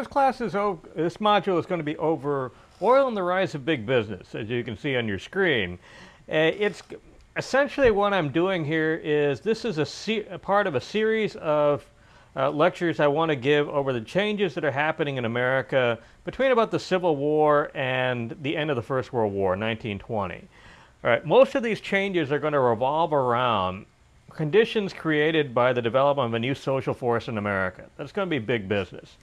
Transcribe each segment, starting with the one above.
This module is going to be over oil and the rise of big business, as you can see on your screen. It's essentially what I'm doing here is this is a part of a series of lectures I want to give over the changes that are happening in America between about the Civil War and the end of the First World War, 1920. All right, most of these changes are going to revolve around conditions created by the development of a new social force in America. That's going to be big business.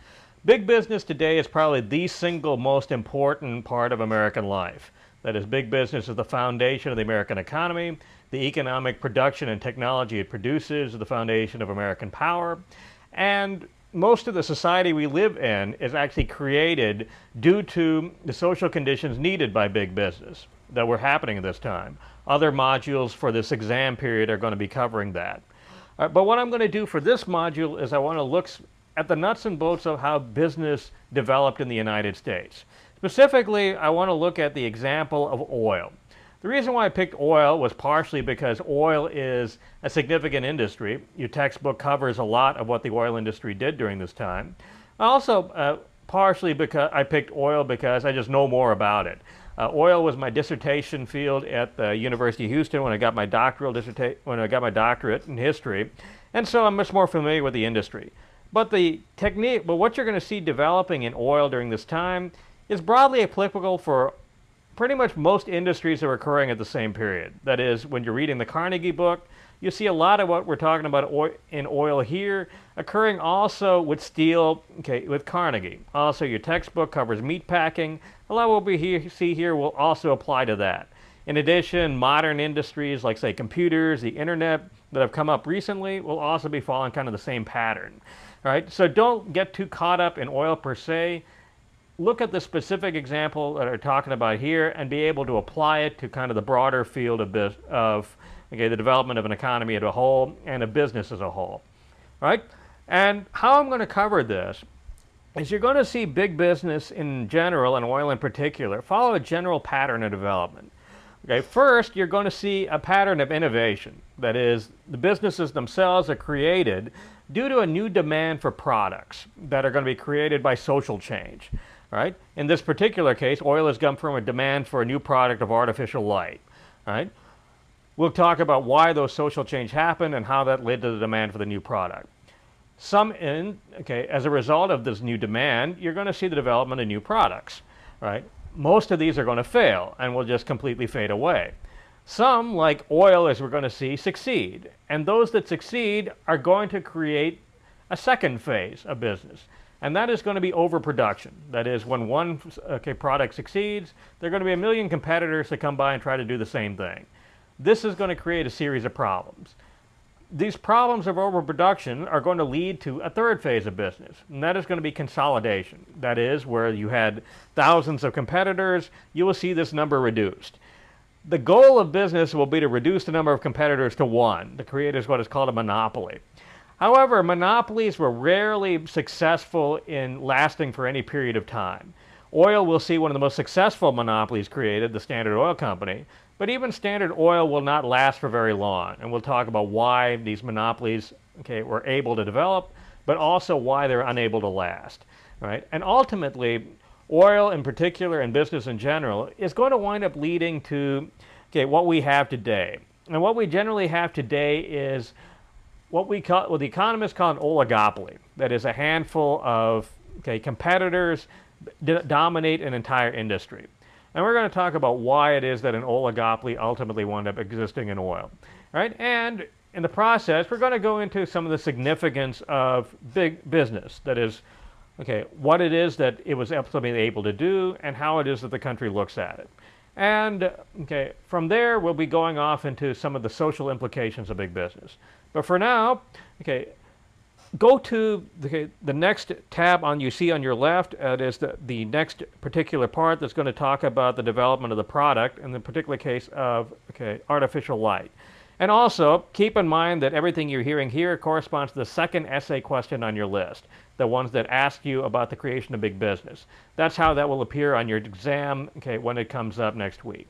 Big business today is probably the single most important part of American life. That is, big business is the foundation of the American economy. The economic production and technology it produces is the foundation of American power. And most of the society we live in is actually created due to the social conditions needed by big business that were happening at this time. Other modules for this exam period are going to be covering that. But what I'm going to do for this module is I want to look at the nuts and bolts of how business developed in the United States. Specifically, I want to look at the example of oil. The reason why I picked oil was partially because oil is a significant industry. Your textbook covers a lot of what the oil industry did during this time. Also, partially because I picked oil because I just know more about it. Oil was my dissertation field at the University of Houston when I got my doctorate in history, and so I'm much more familiar with the industry. But what you're going to see developing in oil during this time is broadly applicable for pretty much most industries that are occurring at the same period. That is, when you're reading the Carnegie book, you see a lot of what we're talking about in oil here occurring also with steel, with Carnegie. Also, your textbook covers meatpacking. A lot of what we see here will also apply to that. In addition, modern industries like, say, computers, the internet that have come up recently will also be following kind of the same pattern. All right, so don't get too caught up in oil per se. Look at the specific example that I'm talking about here and be able to apply it to kind of the broader field of the development of an economy as a whole and a business as a whole. Right? And how I'm going to cover this is you're going to see big business in general and oil in particular follow a general pattern of development. Okay, first, you're going to see a pattern of innovation. That is, the businesses themselves are created due to a new demand for products that are going to be created by social change. Right? In this particular case, oil has come from a demand for a new product of artificial light. Right? We'll talk about why those social change happened and how that led to the demand for the new product. As a result of this new demand, you're going to see the development of new products. Right? Most of these are going to fail and will just completely fade away. Some, like oil, as we're going to see, succeed. And those that succeed are going to create a second phase of business. And that is going to be overproduction. That is, when one product succeeds, there are going to be a million competitors that come by and try to do the same thing. This is going to create a series of problems. These problems of overproduction are going to lead to a third phase of business, and that is going to be consolidation. That is, where you had thousands of competitors, you will see this number reduced. The goal of business will be to reduce the number of competitors to one, to create what is called a monopoly. However, monopolies were rarely successful in lasting for any period of time. Oil will see one of the most successful monopolies created, the Standard Oil Company, but even Standard Oil will not last for very long. And we'll talk about why these monopolies were able to develop, but also why they're unable to last. Right? And ultimately, oil in particular and business in general is going to wind up leading to what we have today. And what we generally have today is what the economists call an oligopoly. That is, a handful of competitors dominate an entire industry. And we're going to talk about why it is that an oligopoly ultimately wound up existing in oil. Right? And in the process, we're going to go into some of the significance of big business. That is, what it is that it was ultimately able to do and how it is that the country looks at it. And from there, we'll be going off into some of the social implications of big business. But for now, go to the next tab you see on your left. It is the next particular part that's going to talk about the development of the product, in the particular case of artificial light. And also, keep in mind that everything you're hearing here corresponds to the second essay question on your list, the ones that ask you about the creation of big business. That's how that will appear on your exam when it comes up next week.